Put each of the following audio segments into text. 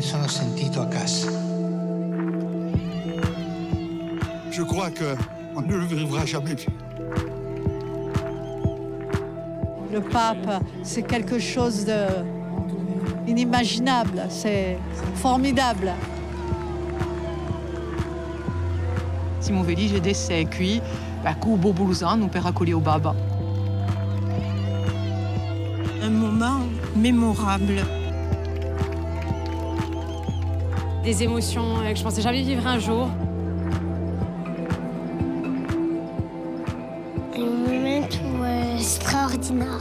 sono sentito a casa. Je crois qu'on ne le vivra jamais plus. Le pape, c'est quelque chose d'inimaginable, c'est formidable. Siamo felici d'essere qui, con Bobo Luzano per accogliere Baba. Un moment mémorable. Des émotions que je pensais jamais vivre un jour. Un moment extraordinaire.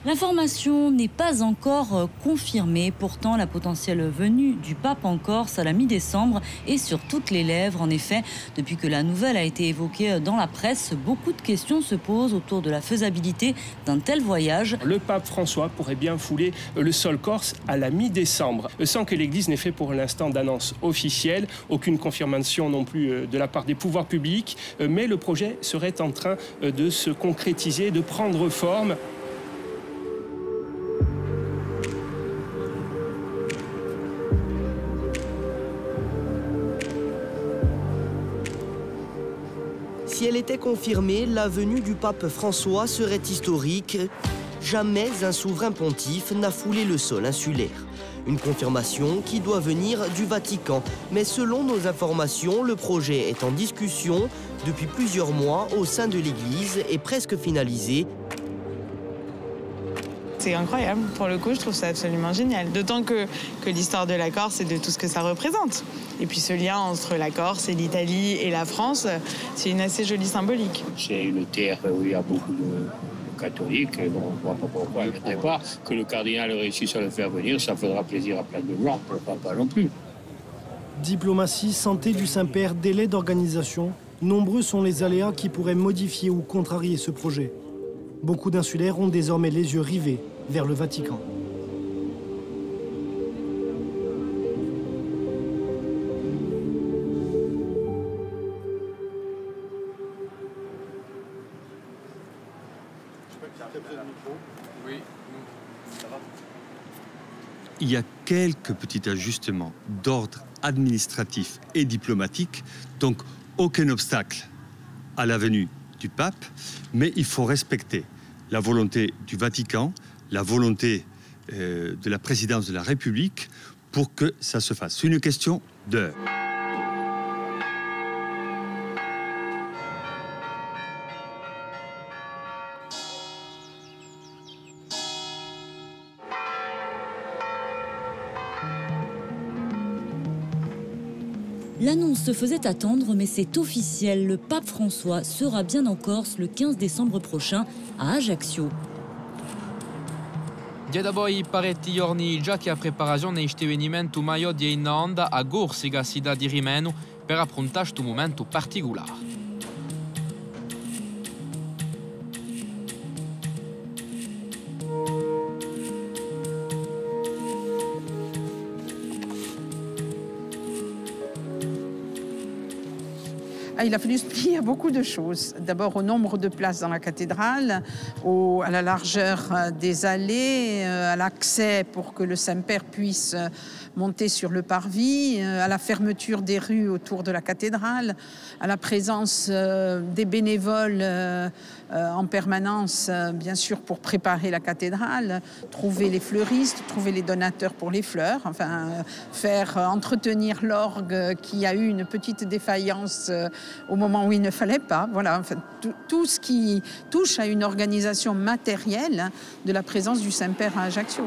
L'information n'est pas encore confirmée. Pourtant, la potentielle venue du pape en Corse à la mi-décembre est sur toutes les lèvres. En effet, depuis que la nouvelle a été évoquée dans la presse, beaucoup de questions se posent autour de la faisabilité d'un tel voyage. Le pape François pourrait bien fouler le sol corse à la mi-décembre, sans que l'Église n'ait fait pour l'instant d'annonce officielle, aucune confirmation non plus de la part des pouvoirs publics, mais le projet serait en train de se concrétiser, de prendre forme. Si elle était confirmée, la venue du pape François serait historique. Jamais un souverain pontife n'a foulé le sol insulaire. Une confirmation qui doit venir du Vatican. Mais selon nos informations, le projet est en discussion depuis plusieurs mois au sein de l'Église et presque finalisé. C'est incroyable, pour le coup, je trouve ça absolument génial. D'autant que l'histoire de la Corse et de tout ce que ça représente. Et puis ce lien entre la Corse et l'Italie et la France, c'est une assez jolie symbolique. C'est une terre où il y a beaucoup de catholiques, donc on ne voit pas pourquoi elle ne viendrait pas. Que le cardinal réussisse à le faire venir, ça fera plaisir à plein de gens, pourquoi pas non plus. Diplomatie, santé du Saint-Père, délai d'organisation, nombreux sont les aléas qui pourraient modifier ou contrarier ce projet. Beaucoup d'insulaires ont désormais les yeux rivés vers le Vatican. Il y a quelques petits ajustements d'ordre administratif et diplomatique, donc aucun obstacle à la venue du pape, mais il faut respecter la volonté du Vatican, la volonté de la présidence de la République pour que ça se fasse. C'est une question d'heure. L'annonce se faisait attendre, mais c'est officiel. Le pape François sera bien en Corse le 15 décembre prochain à Ajaccio. Dia da poi parecchi giorni già che a preparazione di questo avvenimento maior di in onda a Gorsica, città di Rimeno, per approntare questo momento particolare. Il a fallu se plier à beaucoup de choses. D'abord au nombre de places dans la cathédrale, à la largeur des allées, à l'accès pour que le Saint-Père puisse monter sur le parvis, à la fermeture des rues autour de la cathédrale, à la présence des bénévoles en permanence, bien sûr, pour préparer la cathédrale, trouver les fleuristes, trouver les donateurs pour les fleurs, enfin, faire entretenir l'orgue qui a eu une petite défaillance au moment où il ne fallait pas. Voilà, enfin, tout ce qui touche à une organisation matérielle de la présence du Saint-Père à Ajaccio.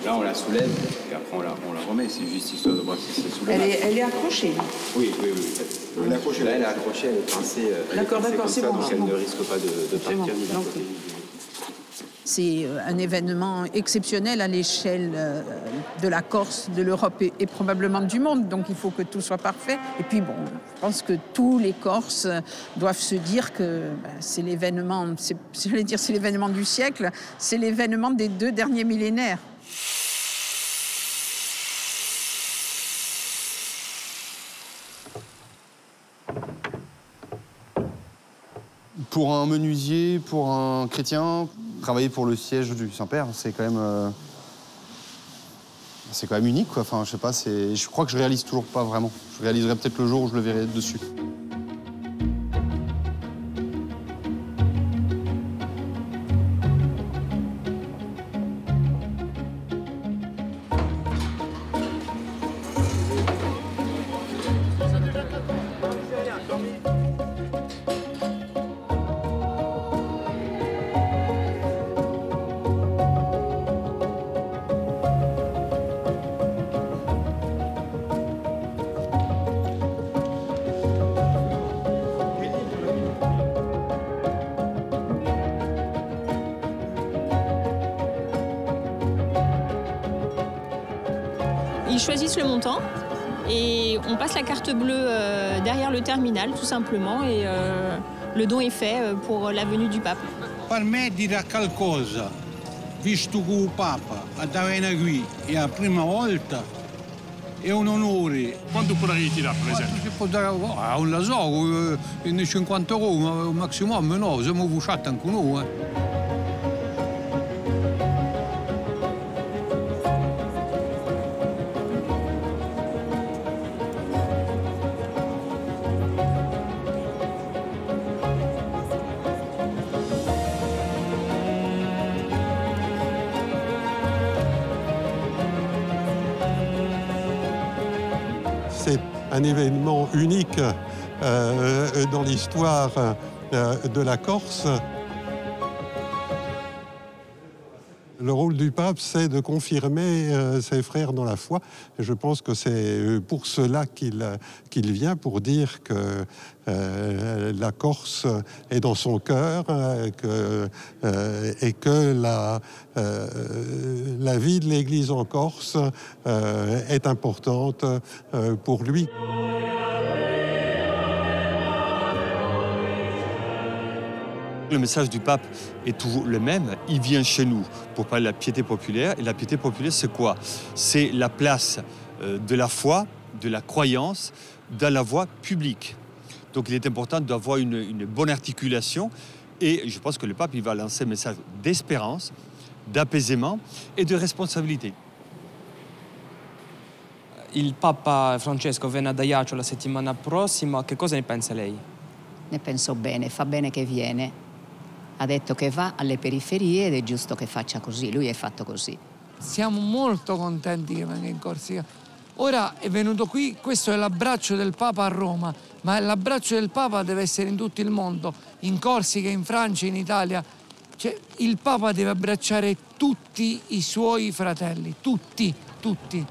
Là, on la soulève, et après on la remet. C'est juste histoire de voir si ça soulève. Elle est accrochée. Oui. Elle est accrochée. Là, elle est accrochée, elle est pincée. D'accord, c'est bon. Donc elle ne risque pas de partir ni d'un côté. C'est un événement exceptionnel à l'échelle de la Corse, de l'Europe et probablement du monde. Donc il faut que tout soit parfait. Et puis bon, je pense que tous les Corses doivent se dire que c'est l'événement, c'est l'événement du siècle, c'est l'événement des 2 derniers millénaires. Pour un menuisier, pour un chrétien, travailler pour le siège du Saint-Père, c'est quand même unique, quoi. Enfin, je sais pas, je crois que je réalise toujours pas vraiment. Je réaliserai peut-être le jour où je le verrai dessus. Ils choisissent le montant et on passe la carte bleue derrière le terminal, tout simplement, et le don est fait pour la venue du pape. Per me dirà qualcosa, visto che il Papa viene qui è la prima volta, è un onore. Quanto vorrei tirare, per esempio? Non lo so, in 50 euro, maximum no, siamo usciti anche noi. C'est un événement unique dans l'histoire de la Corse. Le rôle du pape, c'est de confirmer ses frères dans la foi. Et je pense que c'est pour cela qu'il vient, pour dire que la Corse est dans son cœur et que la vie de l'Église en Corse est importante pour lui. Le message du pape est toujours le même. Il vient chez nous pour parler de la piété populaire. Et la piété populaire, c'est quoi? C'est la place de la foi, de la croyance, dans la voie publique. Donc il est important d'avoir une bonne articulation. Et je pense que le pape, il va lancer un message d'espérance, d'apaisement et de responsabilité. Il Papa Francesco viene ad Ajaccio la settimana prossima. Che cosa ne pensa lei? Ne penso bene, fa bene che viene. Ha detto che va alle periferie ed è giusto che faccia così, lui è fatto così. Siamo molto contenti che venga in Corsica. Ora è venuto qui, questo è l'abbraccio del Papa a Roma, ma l'abbraccio del Papa deve essere in tutto il mondo, in Corsica, in Francia, in Italia. Cioè, il Papa deve abbracciare tutti i suoi fratelli, tutti, tutti.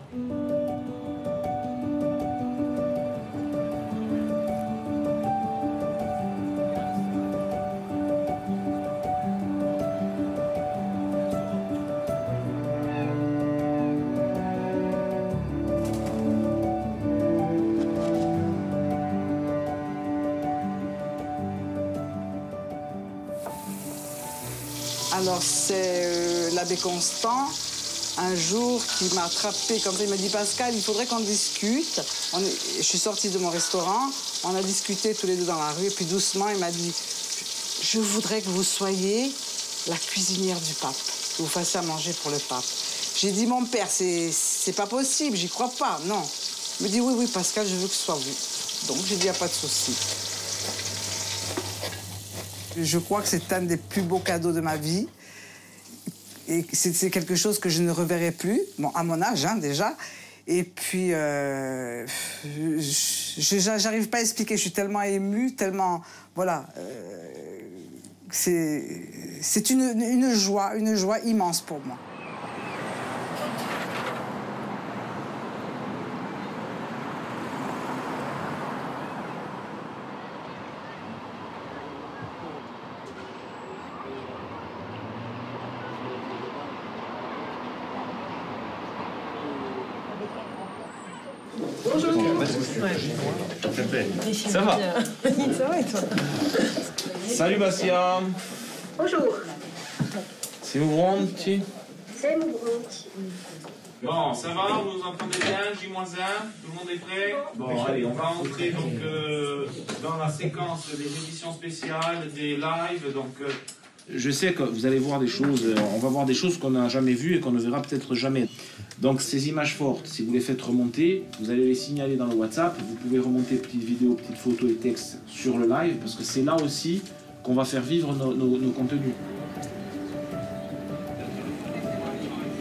Alors c'est l'abbé Constant, un jour, qui m'a attrapé comme ça, il m'a dit « Pascal, il faudrait qu'on discute ». Je suis sortie de mon restaurant, on a discuté tous les deux dans la rue, et puis doucement, il m'a dit « Je voudrais que vous soyez la cuisinière du pape, que vous fassiez à manger pour le pape ». J'ai dit « Mon père, c'est pas possible, j'y crois pas, non ». Il me dit « Oui, oui, Pascal, je veux que ce soit vous ». Donc j'ai dit « Il n'y a pas de souci ». Je crois que c'est un des plus beaux cadeaux de ma vie. Et c'est quelque chose que je ne reverrai plus, bon, à mon âge, hein, déjà. Et puis, j'arrive pas à expliquer, je suis tellement émue, tellement... Voilà. C'est une joie immense pour moi. Bonjour. Ça va? Ça va et toi? Salut Bastia. Bonjour. Siamo pronti? Siamo pronti. Bon, ça va? Vous nous entendez bien? J-1? Tout le monde est prêt? Bon, allez, on va entrer donc dans la séquence des éditions spéciales, des lives. Donc, je sais que vous allez voir des choses, on va voir des choses qu'on n'a jamais vues et qu'on ne verra peut-être jamais. Donc, ces images fortes, si vous les faites remonter, vous allez les signaler dans le WhatsApp. Vous pouvez remonter petites vidéos, petites photos et textes sur le live, parce que c'est là aussi qu'on va faire vivre nos contenus.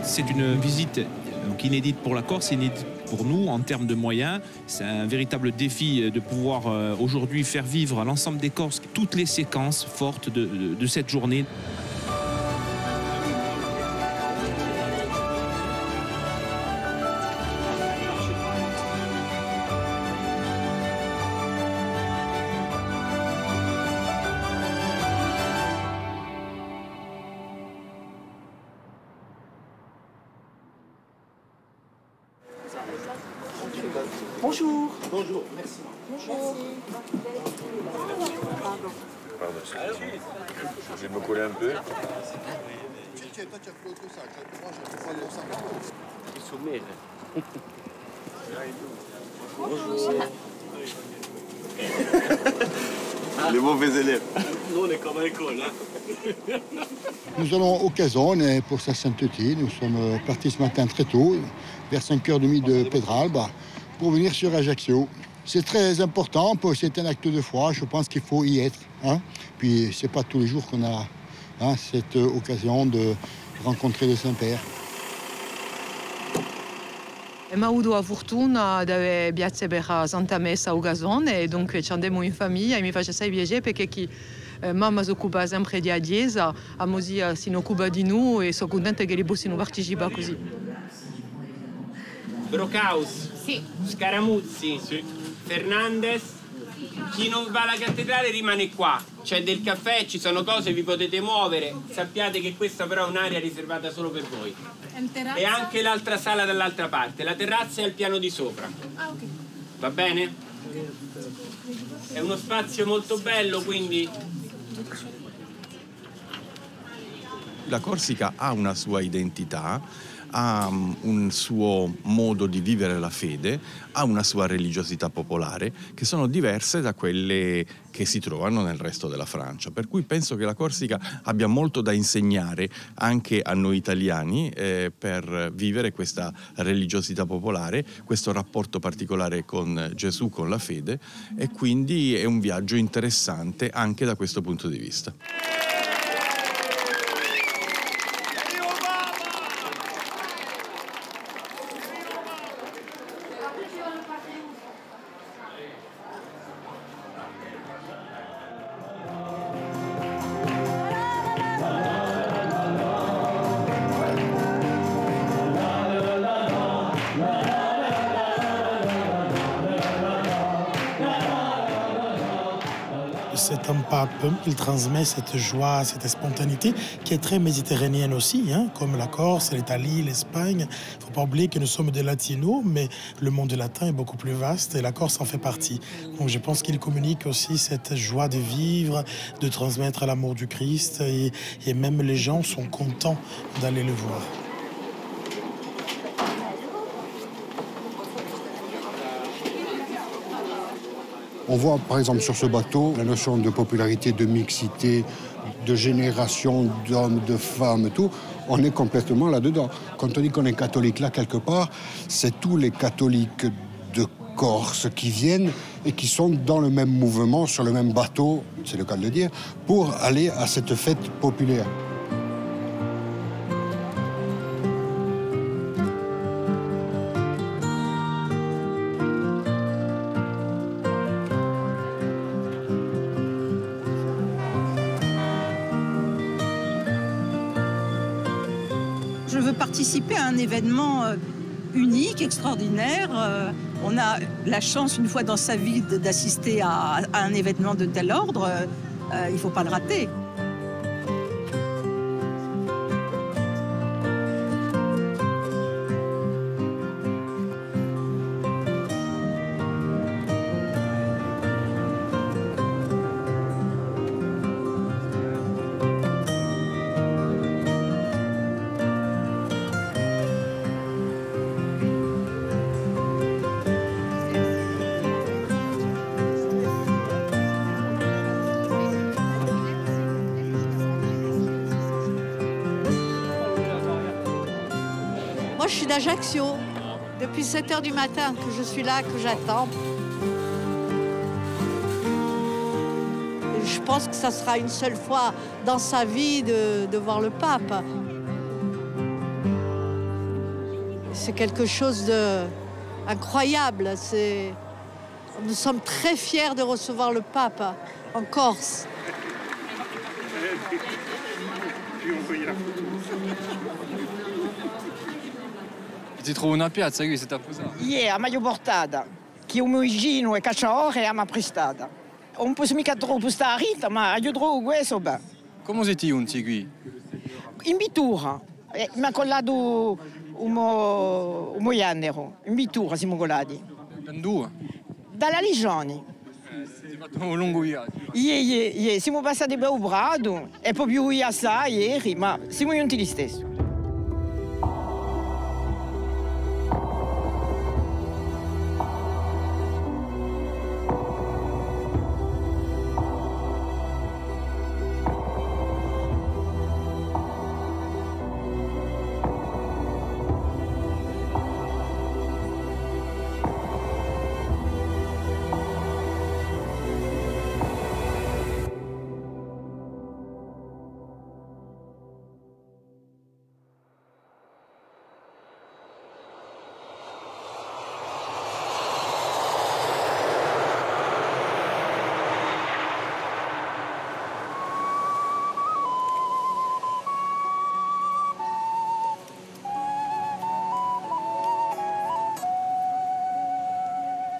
C'est une visite donc inédite pour la Corse, inédite pour nous en termes de moyens. C'est un véritable défi de pouvoir aujourd'hui faire vivre à l'ensemble des Corses toutes les séquences fortes de cette journée. Bonjour. Bonjour, merci. Bonjour. Pardon, je vais me coller un peu. Bonjour. Les mauvais élèves. Nous, on est comme à l'école. Hein. Nous allons au Casone pour sa sainteté. Nous sommes partis ce matin très tôt, vers 5h30 de Pedralba, pour venir sur Ajaccio. C'est très important, c'est un acte de foi, je pense qu'il faut y être. Hein. Puis c'est pas tous les jours qu'on a cette occasion de rencontrer le Saint-Père. Abbiamo avuto la fortuna di avere piazza per la Santa Messa a Casone e dunque ci andiamo in famiglia e mi fa assai piacere perché chi mamma si occupa sempre di Chiesa, a Mosia si occupa di noi e sono contenta che li possano partecipare così. Brocaus, sì. Scaramuzzi, sì. Fernandez. Chi non va alla cattedrale rimane qua. C'è del caffè, ci sono cose, vi potete muovere. Sappiate che questa però è un'area riservata solo per voi. E anche l'altra sala dall'altra parte. La terrazza è al piano di sopra. Ah, ok. Va bene? È uno spazio molto bello, quindi... La Corsica ha una sua identità, ha un suo modo di vivere la fede, ha una sua religiosità popolare, che sono diverse da quelle che si trovano nel resto della Francia. Per cui penso che la Corsica abbia molto da insegnare anche a noi italiani per vivere questa religiosità popolare, questo rapporto particolare con Gesù, con la fede, e quindi è un viaggio interessante anche da questo punto di vista. C'est un pape, il transmet cette joie, cette spontanéité qui est très méditerranéenne aussi, hein, comme la Corse, l'Italie, l'Espagne. Il ne faut pas oublier que nous sommes des latinos, mais le monde latin est beaucoup plus vaste et la Corse en fait partie. Donc je pense qu'il communique aussi cette joie de vivre, de transmettre l'amour du Christ et même les gens sont contents d'aller le voir. On voit par exemple sur ce bateau la notion de popularité, de mixité, de génération d'hommes, de femmes, tout. On est complètement là-dedans. Quand on dit qu'on est catholique là quelque part, c'est tous les catholiques de Corse qui viennent et qui sont dans le même mouvement, sur le même bateau, c'est le cas de le dire, pour aller à cette fête populaire. Je veux participer à un événement unique, extraordinaire. On a la chance, une fois dans sa vie, d'assister à un événement de tel ordre. Il ne faut pas le rater. Moi, je suis d'Ajaccio. Depuis 7 h du matin que je suis là, que j'attends. Je pense que ça sera une seule fois dans sa vie de voir le pape. C'est quelque chose d'incroyable. Nous sommes très fiers de recevoir le pape en Corse. Ti trovo una piazza qui, siete appoggiati? A Maio Portada, che un mugino e cacciaore a ma prestata. Non posso mica troppo stare a rita, ma io trovo questo beh. Come siete giunti qui? In Bitura. Mi ha collato un moiannero. In Bitura siamo collati. Dove? Dalla Ligioni. Siete fatto un lungo viaggio? Siamo passati per Ubrado e poi più assai ieri, ma siamo giunti lo stesso.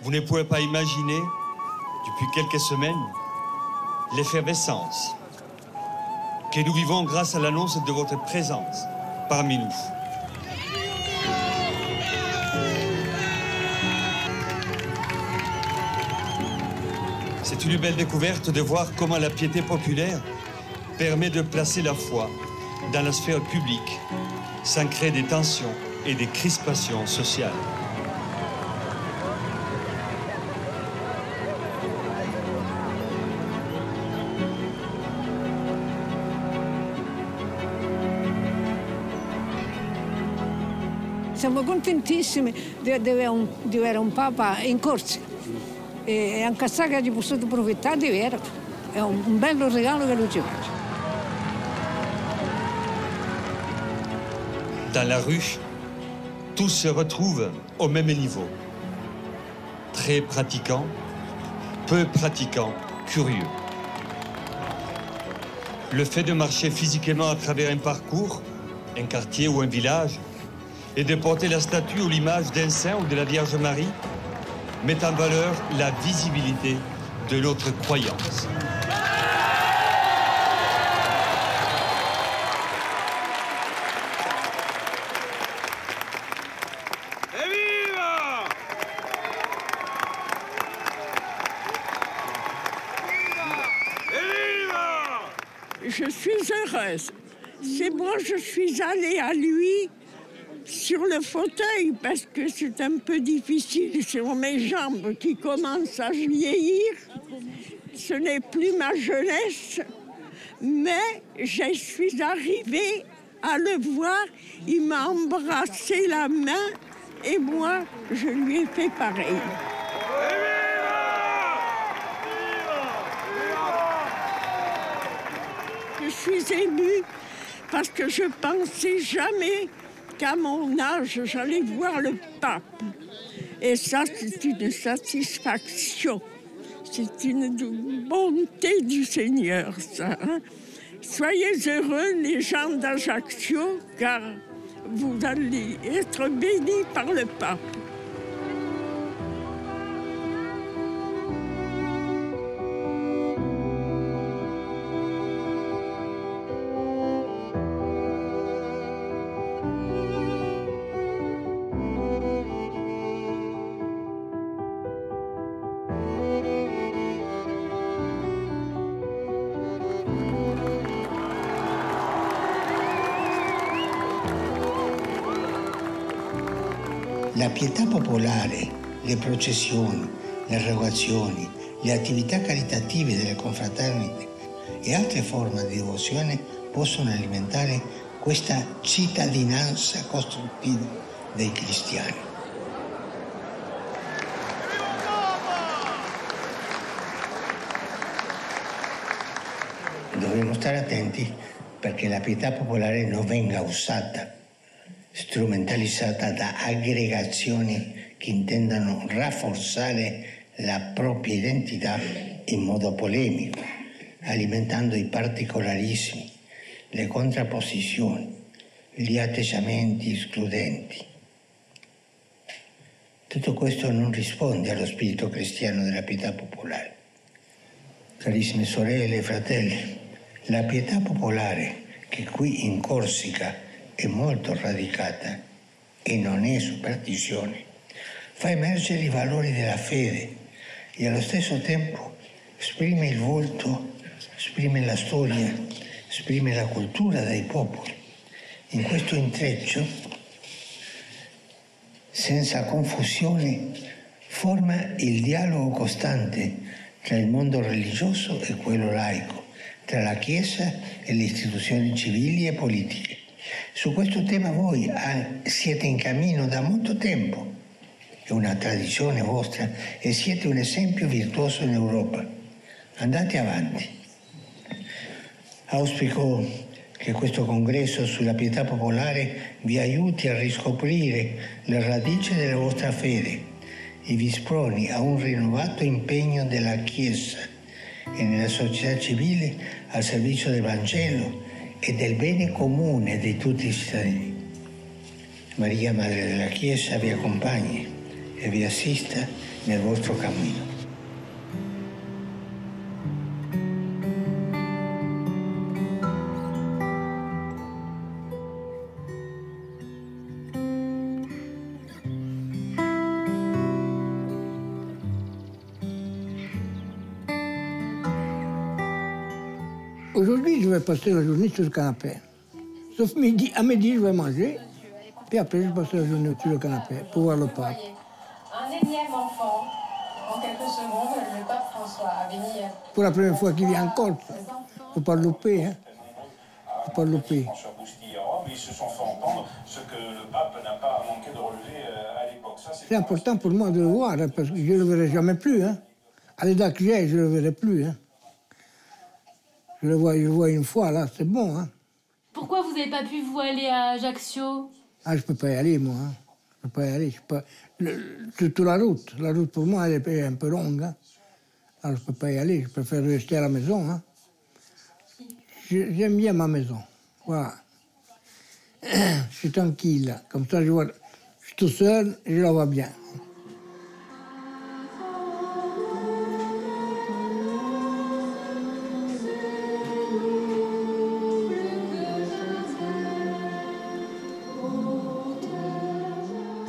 Vous ne pouvez pas imaginer, depuis quelques semaines, l'effervescence que nous vivons grâce à l'annonce de votre présence parmi nous. C'est une belle découverte de voir comment la piété populaire permet de placer la foi dans la sphère publique sans créer des tensions et des crispations sociales. Siamo contentissimi di avere un Papa in Corsica e anche sa che ci possiamo approfittare di vero. È un bello regalo che lui ci fa. Dans la rue, tous se retrouvent au même niveau. Très pratiquants, peu pratiquants, curieux. Le fait de marcher physiquement à travers un parcours, un quartier ou un village, et de porter la statue ou l'image d'un saint ou de la Vierge Marie met en valeur la visibilité de notre croyance. Je suis heureuse. C'est moi, je suis allée à lui sur le fauteuil parce que c'est un peu difficile sur mes jambes qui commencent à vieillir. Ce n'est plus ma jeunesse, mais je suis arrivée à le voir. Il m'a embrassé la main et moi, je lui ai fait pareil. Je suis émue parce que je pensais jamais qu'à mon âge, j'allais voir le pape. Et ça, c'est une satisfaction. C'est une bonté du Seigneur, ça. Hein? Soyez heureux, les gens d'Ajaccio, car vous allez être bénis par le pape. La pietà popolare, le processioni, le erogazioni, le attività caritative delle confraternite e altre forme di devozione possono alimentare questa cittadinanza costruttiva dei cristiani. Dovremmo stare attenti perché la pietà popolare non venga usata, strumentalizzata da aggregazioni che intendano rafforzare la propria identità in modo polemico, alimentando i particolarismi, le contrapposizioni, gli atteggiamenti escludenti. Tutto questo non risponde allo spirito cristiano della pietà popolare. Carissime sorelle e fratelli, la pietà popolare, che qui in Corsica è molto radicata e non è superstizione, fa emergere i valori della fede e allo stesso tempo esprime il volto, esprime la storia, esprime la cultura dei popoli. In questo intreccio, senza confusione, forma il dialogo costante tra il mondo religioso e quello laico, tra la Chiesa e le istituzioni civili e politiche. Su questo tema voi siete in cammino da molto tempo, è una tradizione vostra e siete un esempio virtuoso in Europa. Andate avanti. Auspico che questo congresso sulla pietà popolare vi aiuti a riscoprire le radici della vostra fede e vi sproni a un rinnovato impegno della Chiesa e nella società civile al servizio del Vangelo e del bene comune di tutti i cittadini. Maria, Madre della Chiesa, vi accompagni e vi assista nel vostro cammino. Aujourd'hui, je vais passer la journée sur le canapé. Sauf midi, à midi, je vais manger. Puis après, je passe la journée sur le canapé pour voir le pape. Un énième enfant, en quelques secondes, le pape François à venir. Pour la première fois qu'il vient en Corse, il ne faut pas le louper, hein. Il ne faut pas le louper. François Boustille à Rome, ils se sont fait entendre ce que le pape n'a pas manqué de relever à l'époque. C'est important pour moi de le voir, hein, parce que je ne le verrai jamais plus. Hein. À l'état que j'ai, je ne le verrai plus. Hein. Je le vois une fois, là, c'est bon. Hein. Pourquoi vous n'avez pas pu, vous, aller à Ajaccio? Ah, je ne peux pas y aller, moi. Hein. Je ne peux pas y aller. Surtout la route. La route, pour moi, elle est un peu longue. Hein. Alors, je ne peux pas y aller. Je préfère rester à la maison. Hein. J'aime bien ma maison. Voilà. Je suis tranquille. Comme ça, je suis tout seul et je la vois bien.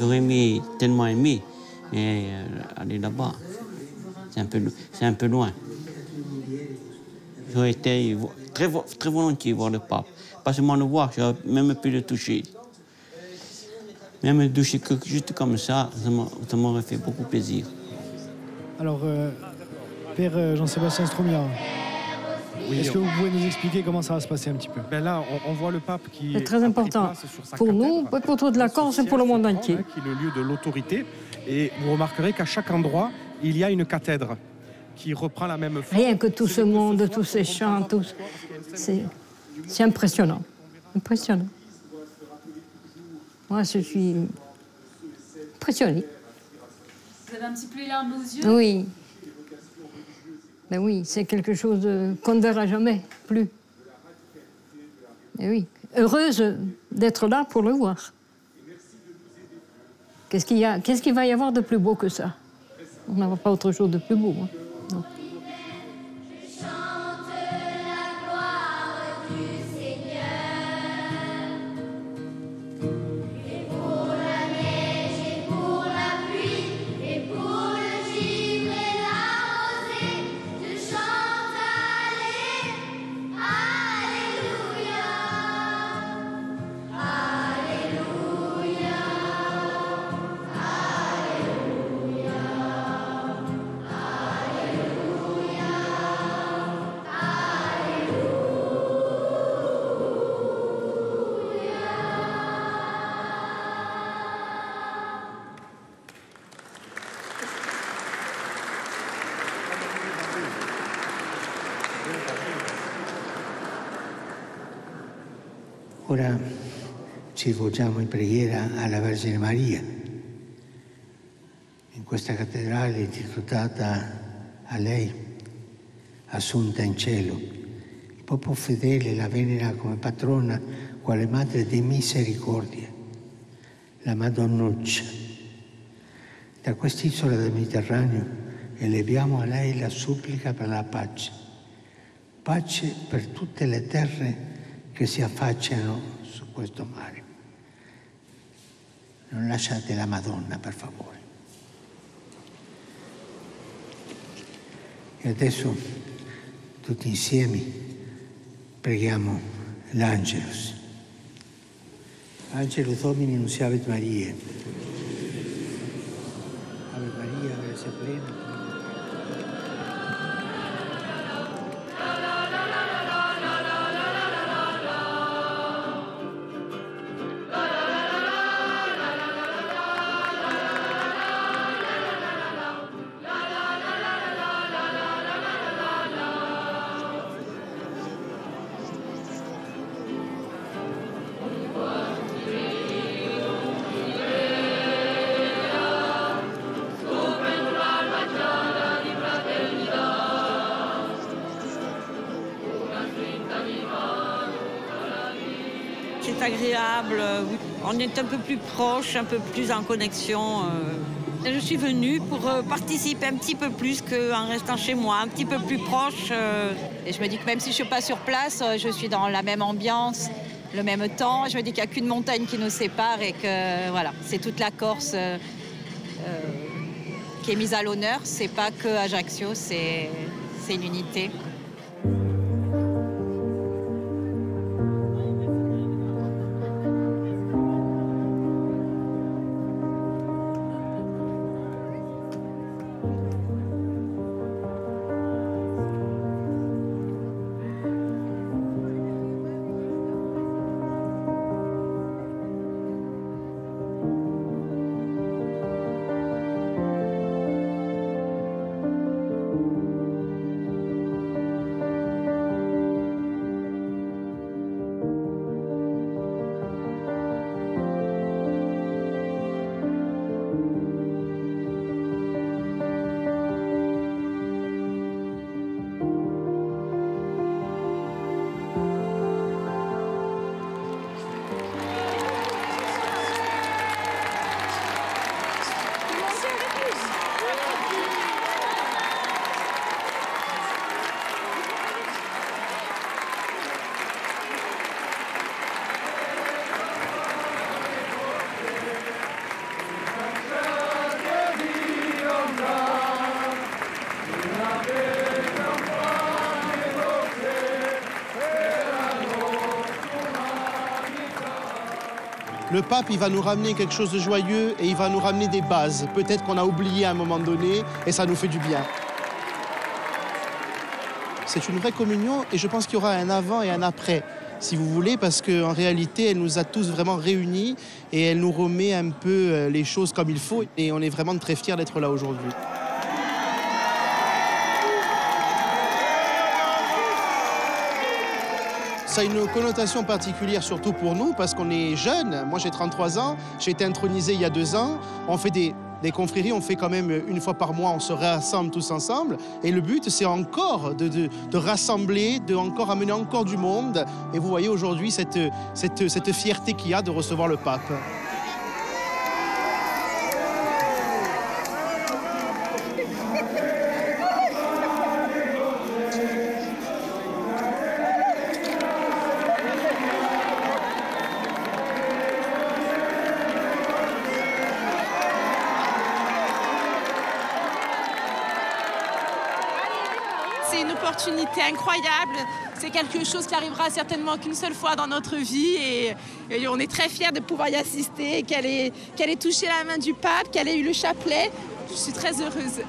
J'aurais tellement aimé aller là-bas. C'est un peu loin. J'aurais été très volontiers voir le pape. Pas seulement le voir, j'aurais même pu le toucher. Même le toucher juste comme ça m'aurait fait beaucoup plaisir. Alors, Père Jean-Sébastien Stromiar, oui, est-ce que vous pouvez nous expliquer comment ça va se passer un petit peu? Là, on voit le pape qui est très important pour nous, pour toute la Corse et pour le monde entier. Qui est le lieu de l'autorité. Et vous remarquerez qu'à chaque endroit, il y a une cathèdre qui reprend la même forme. Rien que tout ce monde, tous ces chants, c'est impressionnant. Impressionnant. Moi, je suis impressionnée. Vous avez un petit peu les larmes aux yeux? Oui. Ben oui, c'est quelque chose qu'on ne verra jamais plus. Et oui, heureuse d'être là pour le voir. Qu'est-ce qu'il va y avoir de plus beau que ça? On n'aura pas autre chose de plus beau. Hein. Non. ancora ci rivolgiamo in preghiera alla Vergine Maria, in questa cattedrale intitolata a lei, assunta in cielo. Il popolo fedele la venera come patrona, quale madre di misericordia, la Madonnuccia. Da quest'isola del Mediterraneo eleviamo a lei la supplica per la pace, pace per tutte le terre che si affacciano su questo mare. Non lasciate la Madonna, per favore. E adesso, tutti insieme, preghiamo l'Angelus. Angelus Domini nunciavit Mariae. Ave Maria, gratia plena. C'est agréable, on est un peu plus proche, un peu plus en connexion. Je suis venue pour participer un petit peu plus qu'en restant chez moi, un petit peu plus proche. Et je me dis que même si je ne suis pas sur place, je suis dans la même ambiance, le même temps. Je me dis qu'il n'y a qu'une montagne qui nous sépare et que voilà, c'est toute la Corse qui est mise à l'honneur. C'est pas que Ajaccio, c'est une unité. Le pape, il va nous ramener quelque chose de joyeux et il va nous ramener des bases. Peut-être qu'on a oublié à un moment donné et ça nous fait du bien. C'est une vraie communion et je pense qu'il y aura un avant et un après, si vous voulez, parce qu'en réalité, elle nous a tous vraiment réunis et elle nous remet un peu les choses comme il faut. Et on est vraiment très fiers d'être là aujourd'hui. Ça a une connotation particulière, surtout pour nous, parce qu'on est jeunes. Moi, j'ai 33 ans, j'ai été intronisé il y a 2 ans. On fait des confréries, on fait quand même une fois par mois, on se rassemble tous ensemble. Et le but, c'est encore de rassembler, de encore amener encore du monde. Et vous voyez aujourd'hui cette fierté qu'il y a de recevoir le pape. C'est une opportunité incroyable. C'est quelque chose qui arrivera certainement qu'une seule fois dans notre vie et on est très fiers de pouvoir y assister, qu'elle ait touché la main du pape, qu'elle ait eu le chapelet. Je suis très heureuse.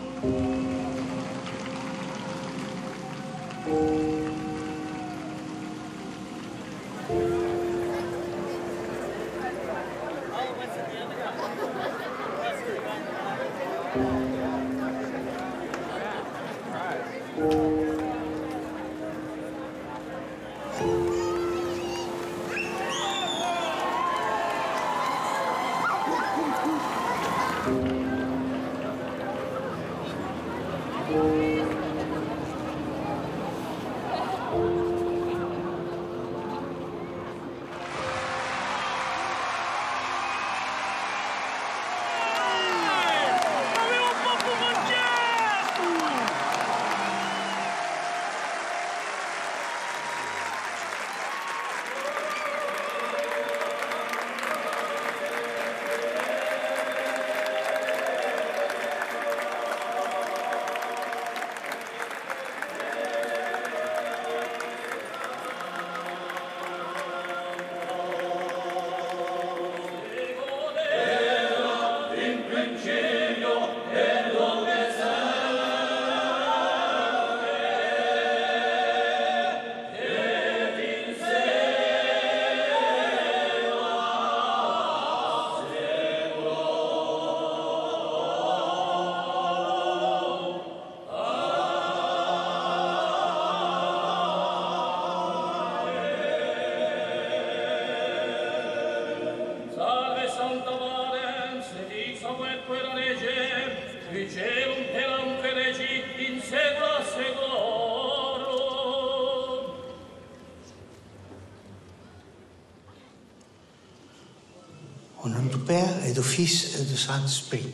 Au nom du Père et du Fils et du Saint-Esprit.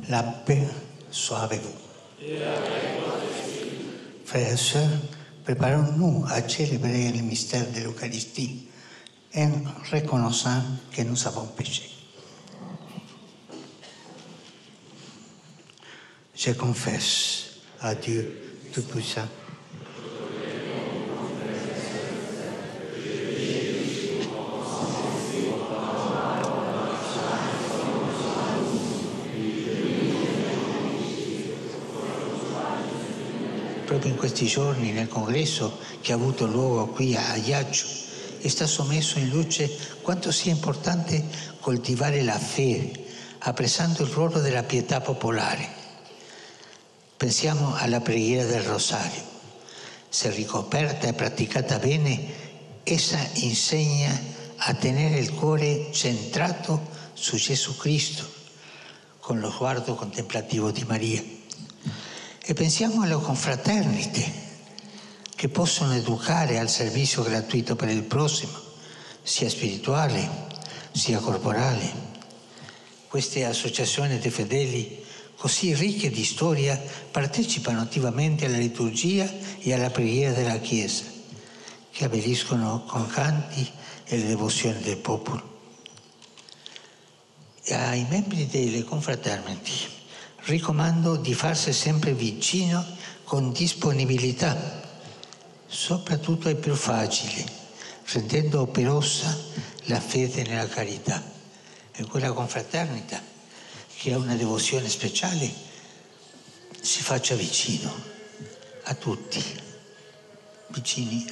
La paix soit avec vous. Frères et sœurs, préparons-nous à célébrer le mystère de l'Eucharistie en reconnaissant que nous avons péché. Je confesse à Dieu Tout-Puissant. Proprio in questi giorni nel congresso che ha avuto luogo qui a Ajaccio è stato messo in luce quanto sia importante coltivare la fede, apprezzando il ruolo della pietà popolare. Pensiamo alla preghiera del Rosario. Se ricoperta e praticata bene, essa insegna a tenere il cuore centrato su Gesù Cristo, con lo sguardo contemplativo di Maria. E pensiamo alle confraternite, che possono educare al servizio gratuito per il prossimo, sia spirituale sia corporale. Queste associazioni di fedeli, così ricche di storia, partecipano attivamente alla liturgia e alla preghiera della Chiesa, che abbelliscono con canti e le devozioni del popolo. E ai membri delle confraternity raccomando di farsi sempre vicino con disponibilità, soprattutto ai più fragili, rendendo operosa la fede nella carità. E quella confraternita che ha una devozione speciale si faccia vicino a tutti, vicini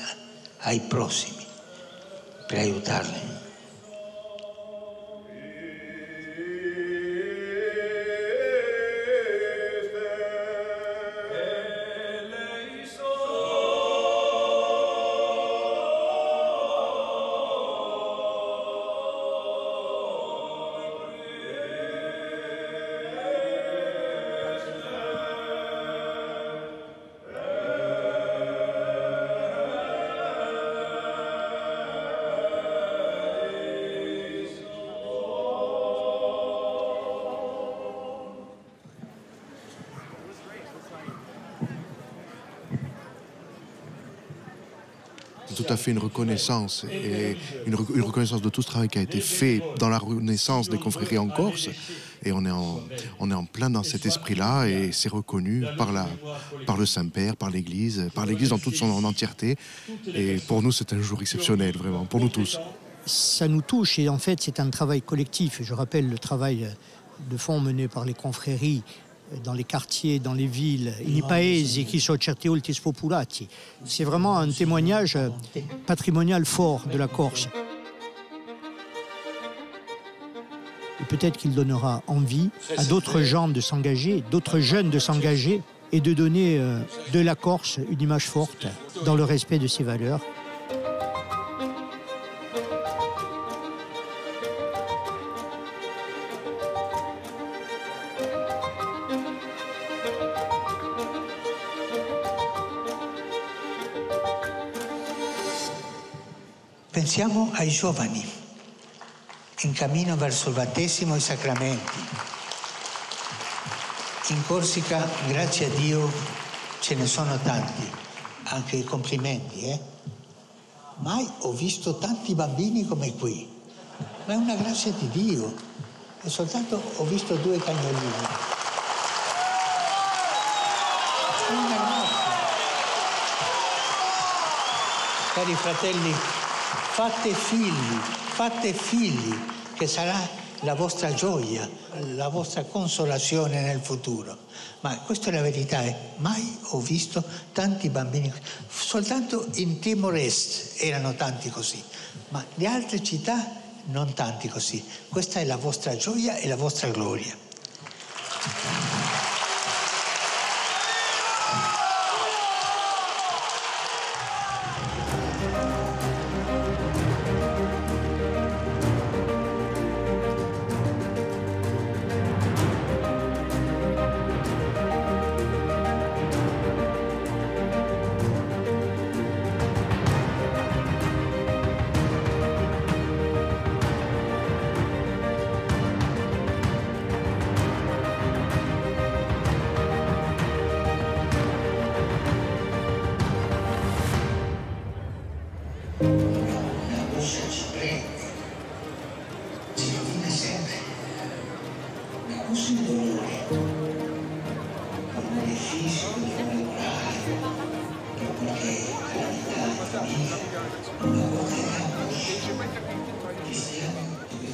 ai prossimi, per aiutarli. Tout à fait une reconnaissance et une reconnaissance de tout ce travail qui a été fait dans la renaissance des confréries en Corse, et on est en plein dans cet esprit-là, et c'est reconnu par le Saint-Père, par l'Église dans toute son entièreté, et pour nous c'est un jour exceptionnel, vraiment, pour nous tous. Ça nous touche, et en fait c'est un travail collectif. Je rappelle le travail de fond mené par les confréries dans les quartiers, dans les villes, i paesi qui sono certi ultis popolati. C'est vraiment un témoignage patrimonial fort de la Corse. Et peut-être qu'il donnera envie à d'autres gens de s'engager, d'autres jeunes de s'engager et de donner de la Corse une image forte dans le respect de ses valeurs. Pensiamo ai giovani in cammino verso il battesimo e i sacramenti. In Corsica, grazie a Dio, ce ne sono tanti, anche i complimenti, Mai ho visto tanti bambini come qui, ma è una grazia di Dio. E soltanto ho visto 2 cagnolini. È una grazia. Cari fratelli, fate figli, che sarà la vostra gioia, la vostra consolazione nel futuro. Ma questa è la verità, mai ho visto tanti bambini, soltanto in Timor Est erano tanti così, ma le altre città non tanti così. Questa è la vostra gioia e la vostra gloria.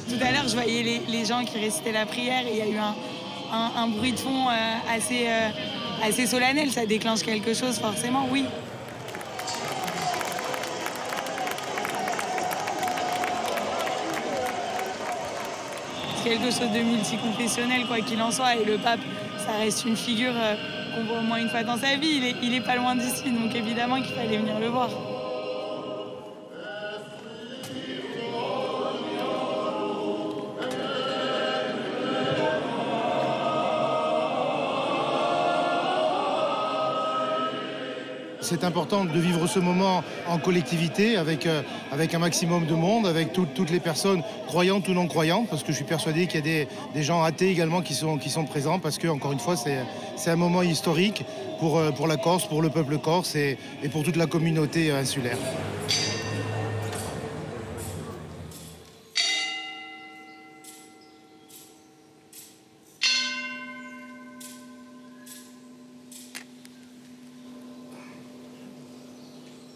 Tout à l'heure, je voyais les gens qui récitaient la prière et il y a eu un bruit de fond assez solennel. Ça déclenche quelque chose, forcément, oui. C'est quelque chose de multiconfessionnel, quoi qu'il en soit. Et le pape, ça reste une figure qu'on voit au moins une fois dans sa vie. Il est pas loin d'ici, donc évidemment qu'il fallait venir le voir. C'est important de vivre ce moment en collectivité, avec un maximum de monde, avec toutes les personnes croyantes ou non croyantes, parce que je suis persuadé qu'il y a des gens athées également qui sont présents, parce que, encore une fois, c'est un moment historique pour la Corse, pour le peuple corse et pour toute la communauté insulaire.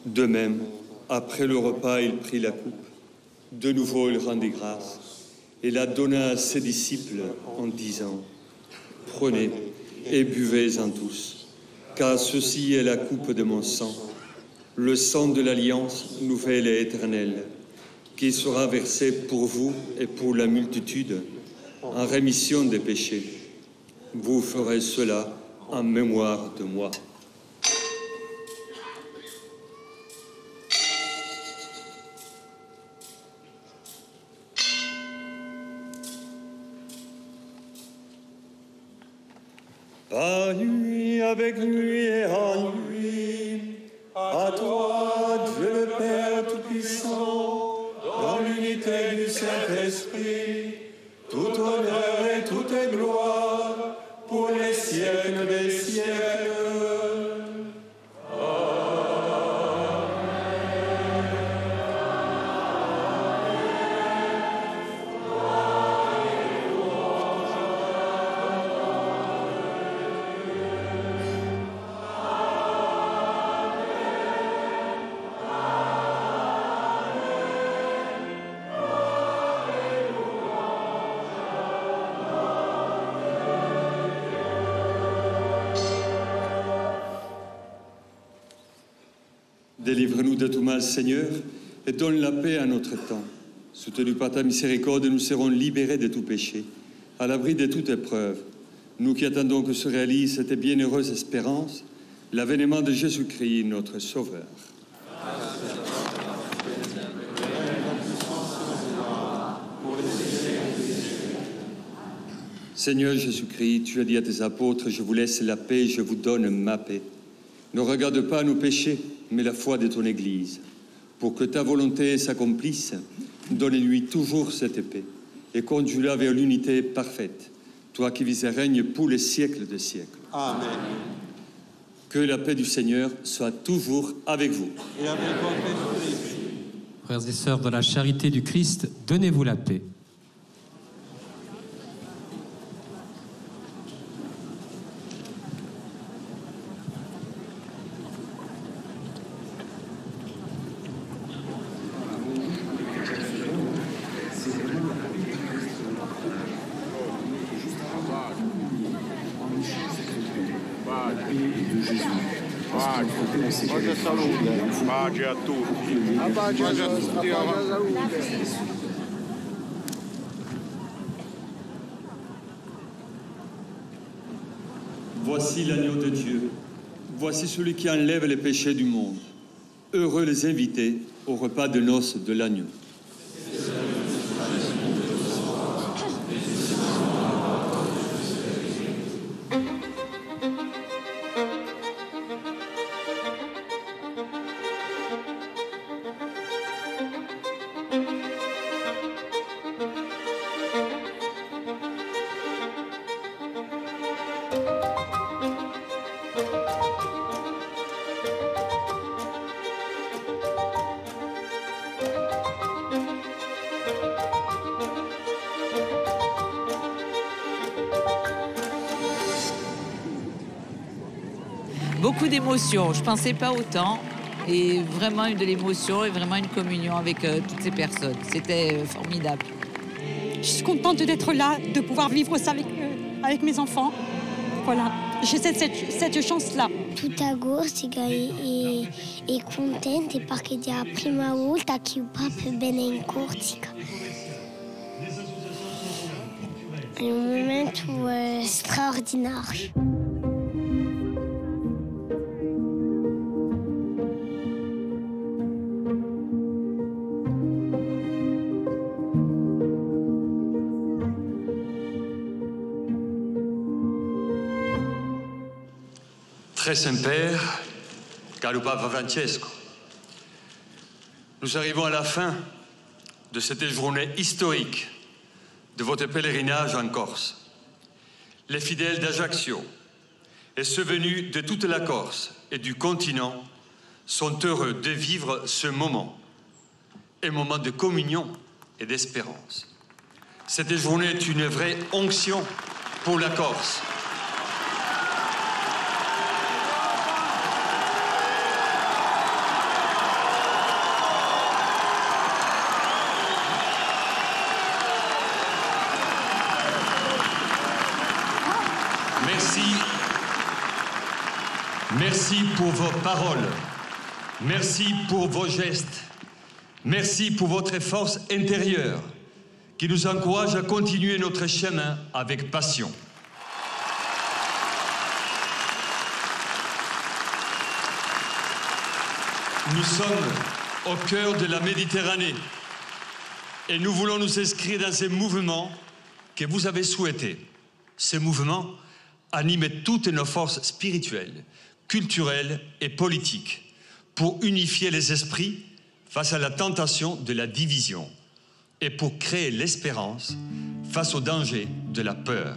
De même, après le repas, il prit la coupe. De nouveau, il rendit grâce et la donna à ses disciples en disant : « Prenez et buvez-en tous, car ceci est la coupe de mon sang, le sang de l'alliance nouvelle et éternelle, qui sera versé pour vous et pour la multitude en rémission des péchés. Vous ferez cela en mémoire de moi. » Par lui, avec lui et en lui, à toi, Dieu le Père Tout-Puissant, dans l'unité du Saint-Esprit, tout honneur et toute gloire pour les siècles des siècles. Délivre-nous de tout mal, Seigneur, et donne la paix à notre temps. Soutenus par ta miséricorde, nous serons libérés de tout péché, à l'abri de toute épreuve. Nous qui attendons que se réalise cette bienheureuse espérance, l'avènement de Jésus-Christ, notre Sauveur. Seigneur Jésus-Christ, tu as dit à tes apôtres, je vous laisse la paix, je vous donne ma paix. Ne regarde pas nos péchés, mais la foi de ton Église. Pour que ta volonté s'accomplisse, donne-lui toujours cette épée et conduis-la vers l'unité parfaite, toi qui vis et règnes pour les siècles des siècles. Amen. Que la paix du Seigneur soit toujours avec vous. Et avec votre esprit. Frères et sœurs, dans la charité du Christ, donnez-vous la paix. Pace e salute, pace a tutti, pace a tutti. Voici l'agneau de Dieu, voici celui qui enlève les péchés du monde. Heureux les invités au repas de noces de l'agneau. Beaucoup d'émotions, je ne pensais pas autant. Et vraiment de l'émotion et vraiment une communion avec toutes ces personnes. C'était formidable. Je suis contente d'être là, de pouvoir vivre ça avec mes enfants. Voilà, j'ai cette chance-là. Tutta agosto e contente perché è la prima volta che il Papa viene in Corsica. È un momento straordinario. Très Saint-Père, caro Papa Francesco, nous arrivons à la fin de cette journée historique de votre pèlerinage en Corse. Les fidèles d'Ajaccio et ceux venus de toute la Corse et du continent sont heureux de vivre ce moment, un moment de communion et d'espérance. Cette journée est une vraie onction pour la Corse. Merci pour vos paroles, merci pour vos gestes, merci pour votre force intérieure qui nous encourage à continuer notre chemin avec passion. Nous sommes au cœur de la Méditerranée et nous voulons nous inscrire dans ces mouvements que vous avez souhaités. Ces mouvements animent toutes nos forces spirituelles, culturelles et politiques pour unifier les esprits face à la tentation de la division et pour créer l'espérance face au danger de la peur.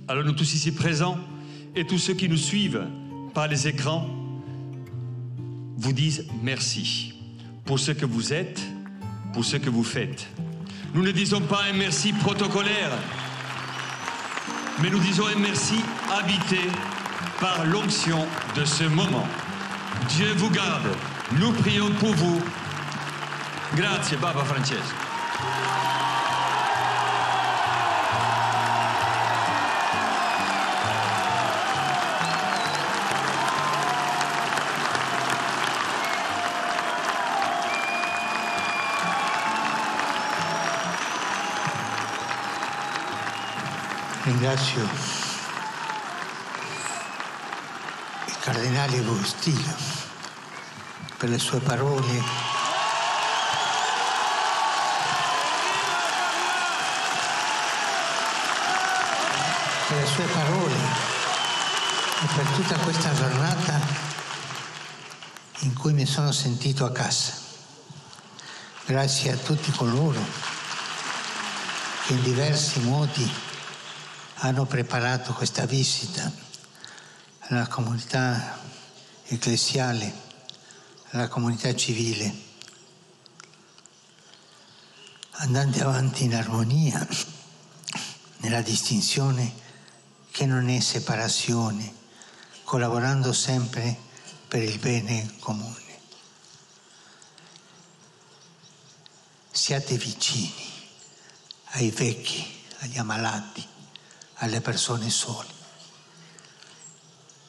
Alors nous tous ici présents et tous ceux qui nous suivent par les écrans vous disent merci pour ce que vous êtes, pour ce que vous faites. Nous ne disons pas un merci protocolaire, mais nous disons un merci habité par l'onction de ce moment. Dieu vous garde. Nous prions pour vous. Grazie, Papa Francesco. Ringrazio il Cardinale Agostino per le sue parole sue parole e per tutta questa giornata in cui mi sono sentito a casa. Grazie a tutti coloro che in diversi modi hanno preparato questa visita alla comunità ecclesiale, alla comunità civile, andando avanti in armonia, nella distinzione che non è separazione, collaborando sempre per il bene comune. Siate vicini ai vecchi, agli ammalati, alle persone sole.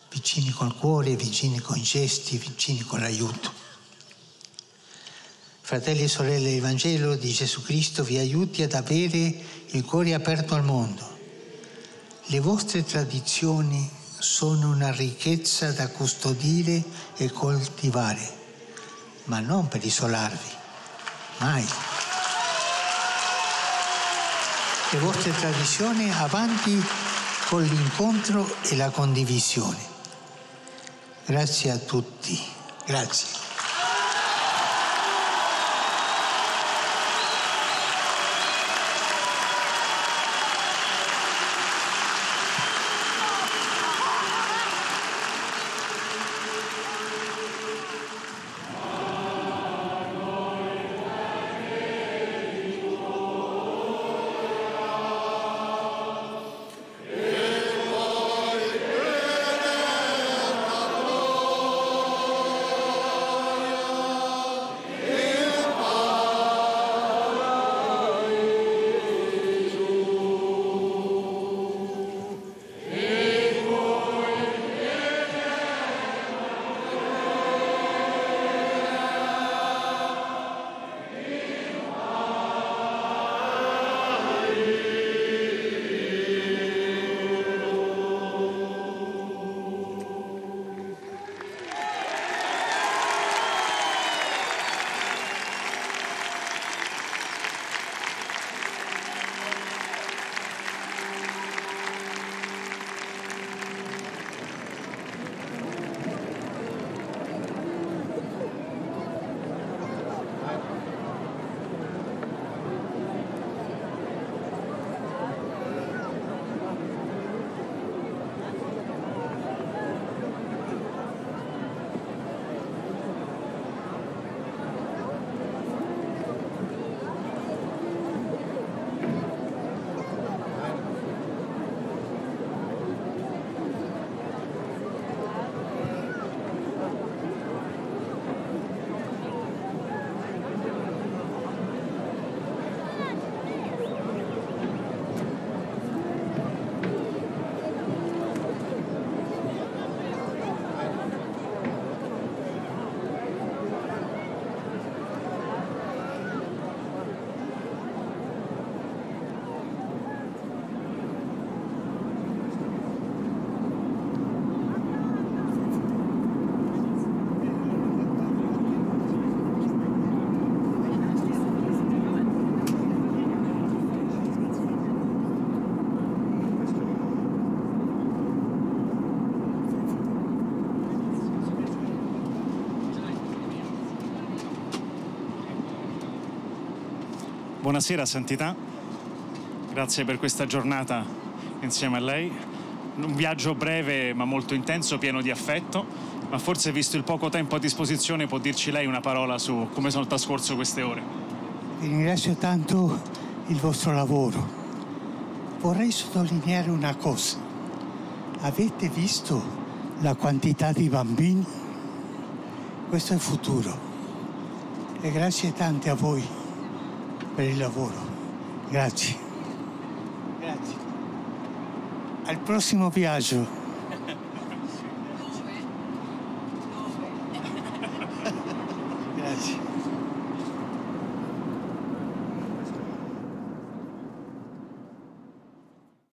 Vicini col cuore, vicini con i gesti, vicini con l'aiuto. Fratelli e sorelle, il Vangelo di Gesù Cristo vi aiuti ad avere il cuore aperto al mondo. Le vostre tradizioni sono una ricchezza da custodire e coltivare, ma non per isolarvi, mai. Le vostre tradizioni avanti con l'incontro e la condivisione. Grazie a tutti. Grazie. Buonasera Santità, grazie per questa giornata insieme a lei. Un viaggio breve ma molto intenso, pieno di affetto, ma forse visto il poco tempo a disposizione può dirci lei una parola su come sono trascorso queste ore. Vi ringrazio tanto il vostro lavoro. Vorrei sottolineare una cosa. Avete visto la quantità di bambini? Questo è il futuro. E grazie tante a voi per il lavoro. Grazie. Grazie. Al prossimo viaggio.